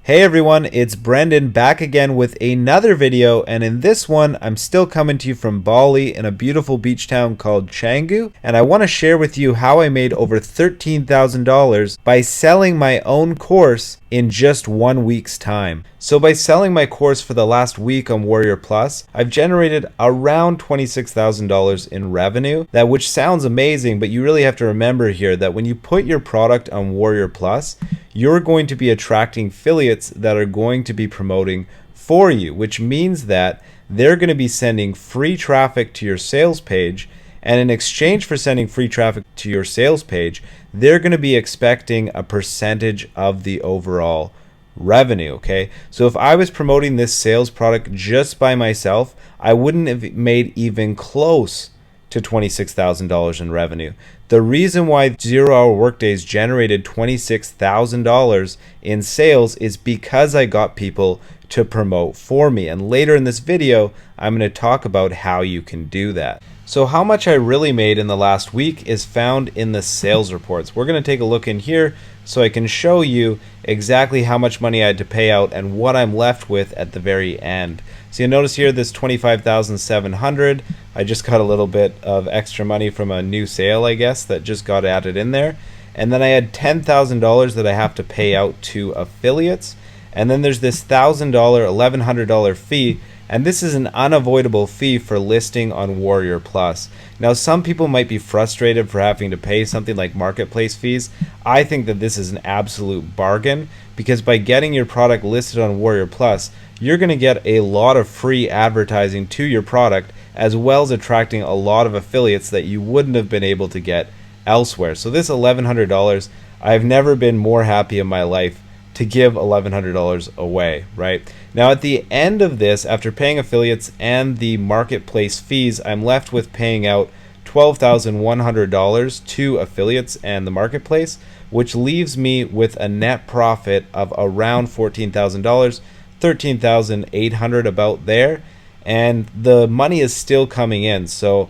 Hey everyone, it's Brendan back again with another video, and in this one I'm still coming to you from Bali in a beautiful beach town called Canggu, and I want to share with you how I made over $13,000 by selling my own course in just 1 week's time. So by selling my course for the last week on Warrior Plus, I've generated around $26,000 in revenue, which sounds amazing, but you really have to remember here that when you put your product on Warrior Plus, you're going to be attracting affiliates that are going to be promoting for you, which means that they're going to be sending free traffic to your sales page, and in exchange for sending free traffic to your sales page, they're going to be expecting a percentage of the overall revenue. Okay, so if I was promoting this sales product just by myself, I wouldn't have made even close to $26,000 in revenue. The reason why 0 Hour Workdays generated $26,000 in sales is because I got people to promote for me. And later in this video, I'm going to talk about how you can do that. So how much I really made in the last week is found in the sales reports. We're going to take a look in here so I can show you exactly how much money I had to pay out and what I'm left with at the very end. So you'll notice here this $25,700. I just got a little bit of extra money from a new sale, I guess, that just got added in there. And then I had $10,000 that I have to pay out to affiliates. And then there's this $1,000, $1,100 fee. And this is an unavoidable fee for listing on Warrior Plus. Now, some people might be frustrated for having to pay something like marketplace fees. I think that this is an absolute bargain, because by getting your product listed on Warrior Plus, you're going to get a lot of free advertising to your product, as well as attracting a lot of affiliates that you wouldn't have been able to get elsewhere. So this $1,100, I've never been more happy in my life to give $1,100 away, right? Now at the end of this, after paying affiliates and the marketplace fees, I'm left with paying out $12,100 to affiliates and the marketplace, which leaves me with a net profit of around $14,000, $13,800 about there, and the money is still coming in. So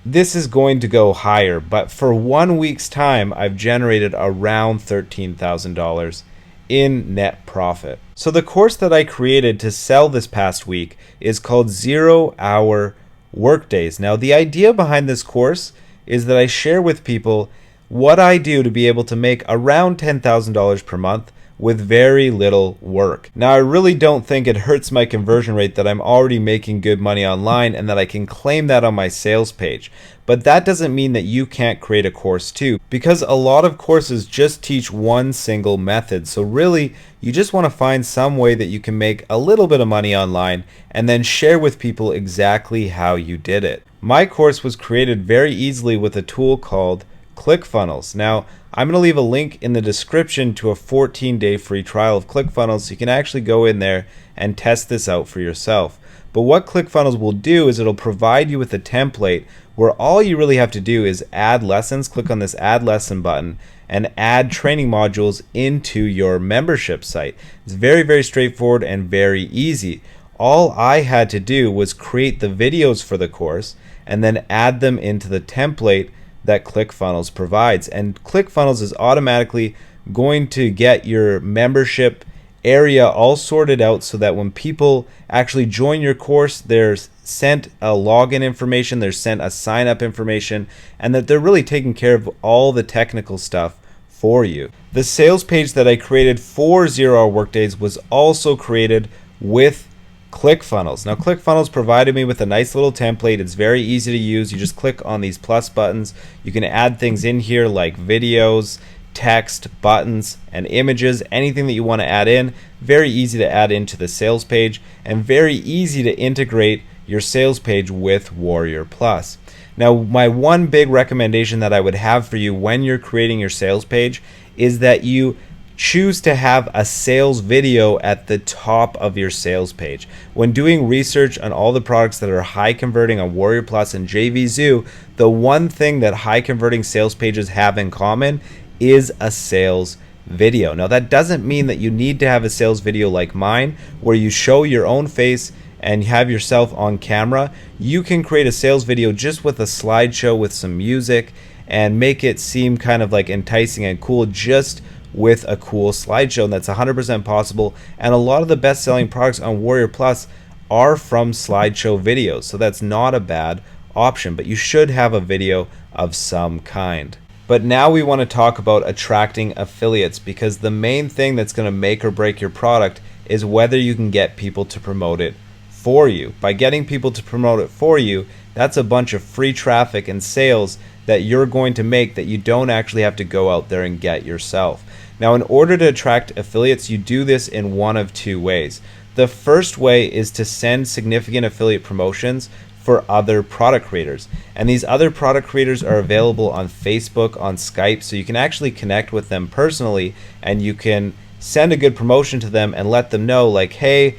this is going to go higher, but for 1 week's time, I've generated around $13,000 in net profit. So the course that I created to sell this past week is called 0 Hour Workdays. Now the idea behind this course is that I share with people what I do to be able to make around $10,000 per month with very little work. Now I really don't think it hurts my conversion rate that I'm already making good money online and that I can claim that on my sales page. But that doesn't mean that you can't create a course too, because a lot of courses just teach one single method. So really, you just want to find some way that you can make a little bit of money online and then share with people exactly how you did it. My course was created very easily with a tool called ClickFunnels. Now, I'm going to leave a link in the description to a 14-day free trial of ClickFunnels, so you can actually go in there and test this out for yourself. But what ClickFunnels will do is it'll provide you with a template where all you really have to do is add lessons, click on this add lesson button, and add training modules into your membership site. It's very, very straightforward and very easy. All I had to do was create the videos for the course and then add them into the template that ClickFunnels provides. And ClickFunnels is automatically going to get your membership area all sorted out so that when people actually join your course, they're sent a login information, they're sent a sign up information, and that they're really taking care of all the technical stuff for you. The sales page that I created for 0 Hour Workdays was also created with ClickFunnels. Now ClickFunnels provided me with a nice little template. It's very easy to use. You just click on these plus buttons. You can add things in here like videos, text, buttons, and images, anything that you want to add in. Very easy to add into the sales page and very easy to integrate your sales page with Warrior Plus. Now my one big recommendation that I would have for you when you're creating your sales page is that you choose to have a sales video at the top of your sales page. When doing research on all the products that are high converting on Warrior Plus and JVZoo, the one thing that high converting sales pages have in common is a sales video. Now that doesn't mean that you need to have a sales video like mine where you show your own face and have yourself on camera. You can create a sales video just with a slideshow with some music and make it seem kind of like enticing and cool just with a cool slideshow, and that's 100% possible. And a lot of the best selling products on Warrior Plus are from slideshow videos, so that's not a bad option, but you should have a video of some kind. But now we want to talk about attracting affiliates, because the main thing that's going to make or break your product is whether you can get people to promote it for you. By getting people to promote it for you, that's a bunch of free traffic and sales that you're going to make that you don't actually have to go out there and get yourself. Now, in order to attract affiliates, you do this in one of two ways. The first way is to send significant affiliate promotions for other product creators. And these other product creators are available on Facebook, on Skype, so you can actually connect with them personally, and you can send a good promotion to them and let them know, like, hey,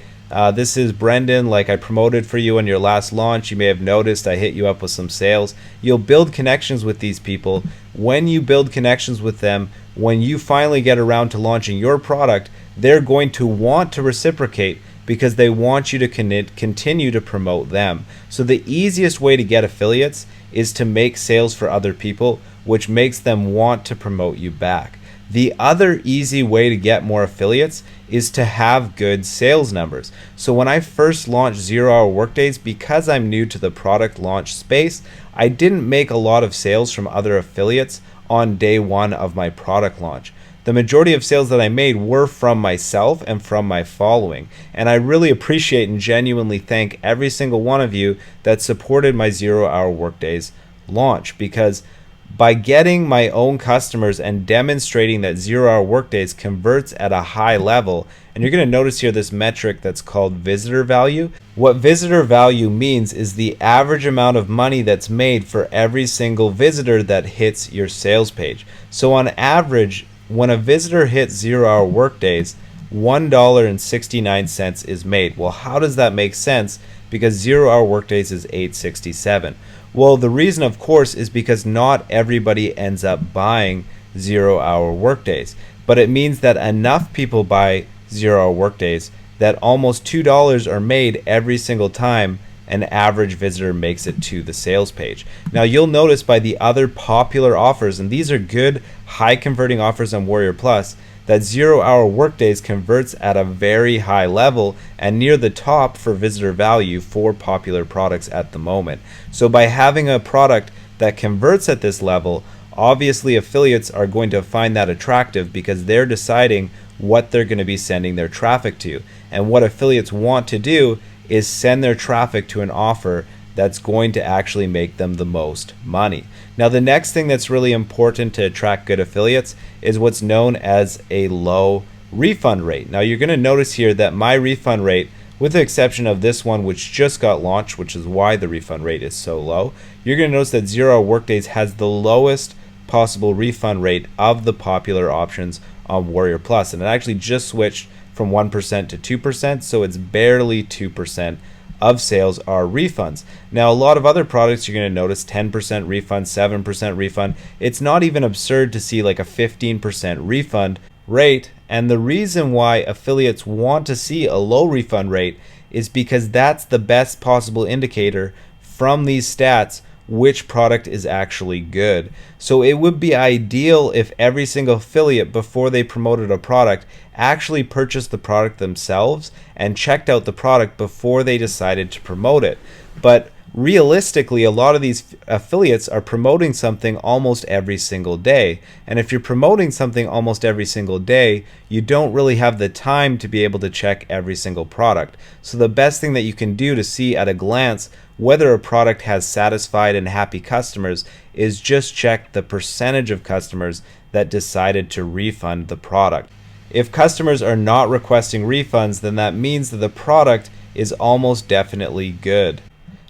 this is Brendan, like I promoted for you on your last launch. You may have noticed I hit you up with some sales. You'll build connections with these people. When you build connections with them, when you finally get around to launching your product, they're going to want to reciprocate because they want you to continue to promote them. So the easiest way to get affiliates is to make sales for other people, which makes them want to promote you back. The other easy way to get more affiliates is to have good sales numbers. So when I first launched 0 Hour Workdays, because I'm new to the product launch space, I didn't make a lot of sales from other affiliates on day one of my product launch. The majority of sales that I made were from myself and from my following. And I really appreciate and genuinely thank every single one of you that supported my 0 Hour Workdays launch, because by getting my own customers and demonstrating that 0 Hour Workdays converts at a high level, and you're going to notice here this metric that's called visitor value. What visitor value means is the average amount of money that's made for every single visitor that hits your sales page. So on average, when a visitor hits 0 Hour Workdays, $1.69 is made. Well, how does that make sense? Because 0 Hour Workdays is $8.67. Well, the reason, of course, is because not everybody ends up buying 0 Hour Workdays, but it means that enough people buy 0 Hour Workdays that almost $2 are made every single time an average visitor makes it to the sales page. Now, you'll notice by the other popular offers, and these are good, high converting offers on Warrior Plus, that 0 Hour Workdays converts at a very high level and near the top for visitor value for popular products at the moment. So by having a product that converts at this level, obviously affiliates are going to find that attractive because they're deciding what they're going to be sending their traffic to. And what affiliates want to do is send their traffic to an offer that's going to actually make them the most money. Now, the next thing that's really important to attract good affiliates is what's known as a low refund rate. Now, you're going to notice here that my refund rate, with the exception of this one, which just got launched, which is why the refund rate is so low, you're going to notice that 0 Hour Workdays has the lowest possible refund rate of the popular options on Warrior Plus. And it actually just switched from 1% to 2%, so it's barely 2% of sales are refunds. Now, a lot of other products you're going to notice 10% refund, 7% refund. It's not even absurd to see like a 15% refund rate. And the reason why affiliates want to see a low refund rate is because that's the best possible indicator from these stats which product is actually good. So it would be ideal if every single affiliate, before they promoted a product, actually purchased the product themselves and checked out the product before they decided to promote it. But realistically, a lot of these affiliates are promoting something almost every single day. And if you're promoting something almost every single day, you don't really have the time to be able to check every single product. So the best thing that you can do to see at a glance whether a product has satisfied and happy customers is just check the percentage of customers that decided to refund the product. If customers are not requesting refunds, then that means that the product is almost definitely good.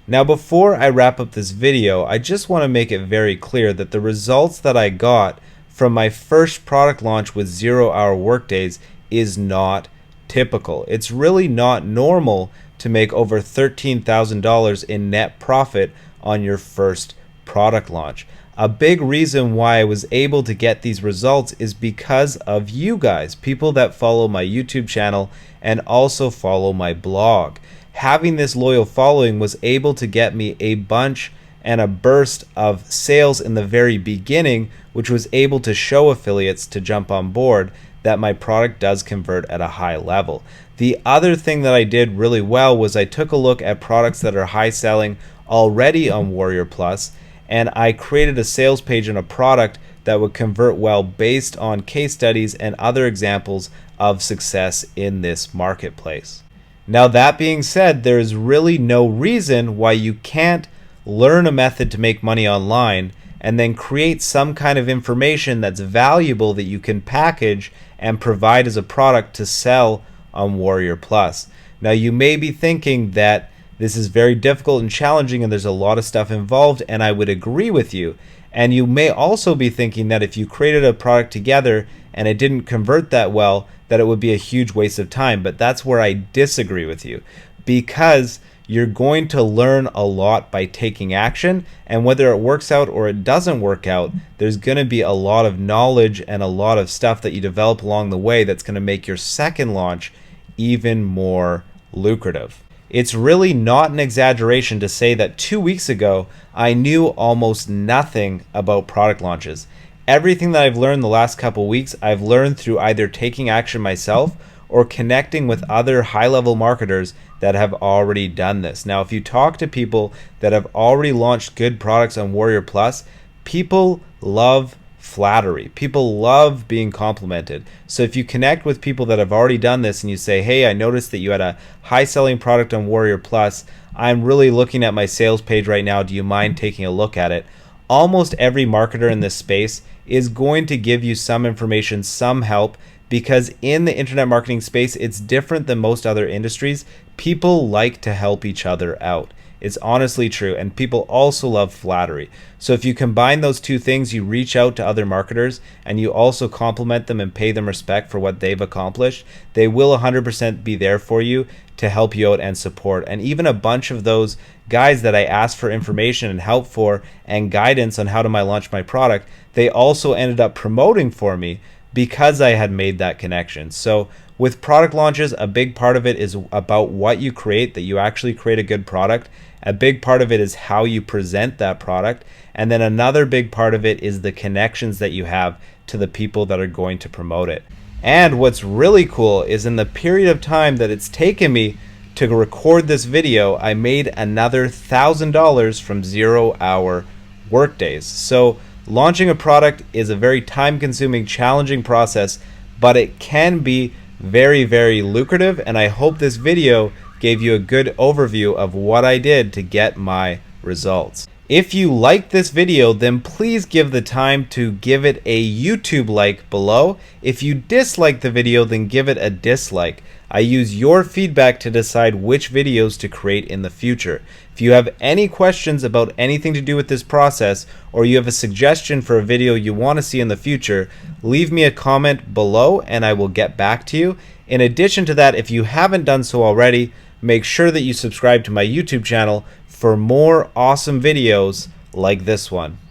Now, before I wrap up this video, I just want to make it very clear that the results that I got from my first product launch with 0 Hour Workdays is not typical. It's really not normal to make over $13,000 in net profit on your first product launch. A big reason why I was able to get these results is because of you guys, people that follow my YouTube channel and also follow my blog. Having this loyal following was able to get me a bunch and a burst of sales in the very beginning, which was able to show affiliates to jump on board that my product does convert at a high level. The other thing that I did really well was I took a look at products that are high selling already on Warrior Plus, and I created a sales page on a product that would convert well based on case studies and other examples of success in this marketplace. Now, that being said, there is really no reason why you can't learn a method to make money online and then create some kind of information that's valuable that you can package and provide as a product to sell on Warrior Plus. Now, you may be thinking that this is very difficult and challenging and there's a lot of stuff involved, and I would agree with you. And you may also be thinking that if you created a product together and it didn't convert that well, that it would be a huge waste of time. But that's where I disagree with you, because you're going to learn a lot by taking action, and whether it works out or it doesn't work out, there's going to be a lot of knowledge and a lot of stuff that you develop along the way that's going to make your second launch even more lucrative. It's really not an exaggeration to say that 2 weeks ago, I knew almost nothing about product launches. Everything that I've learned the last couple weeks, I've learned through either taking action myself or connecting with other high-level marketers that have already done this. Now, if you talk to people that have already launched good products on Warrior Plus, people love flattery. People love being complimented. So if you connect with people that have already done this and you say, hey, I noticed that you had a high-selling product on Warrior Plus. I'm really looking at my sales page right now. Do you mind taking a look at it? Almost every marketer in this space is going to give you some information, some help, because in the internet marketing space, it's different than most other industries. People like to help each other out. It's honestly true, and people also love flattery. So if you combine those two things, you reach out to other marketers and you also compliment them and pay them respect for what they've accomplished, they will 100% be there for you to help you out and support. And even a bunch of those guys that I asked for information and help for and guidance on how to launch my product, they also ended up promoting for me because I had made that connection. So with product launches, a big part of it is about what you create, that you actually create a good product. A big part of it is how you present that product. And then another big part of it is the connections that you have to the people that are going to promote it. And what's really cool is in the period of time that it's taken me to record this video, I made another $1,000 from 0-hour workdays. So launching a product is a very time-consuming, challenging process, but it can be very, very lucrative, and I hope this video gave you a good overview of what I did to get my results. If you liked this video, then please give the time to give it a YouTube like below. If you dislike the video, then give it a dislike. I use your feedback to decide which videos to create in the future. If you have any questions about anything to do with this process, or you have a suggestion for a video you want to see in the future, leave me a comment below and I will get back to you. In addition to that, if you haven't done so already, make sure that you subscribe to my YouTube channel for more awesome videos like this one.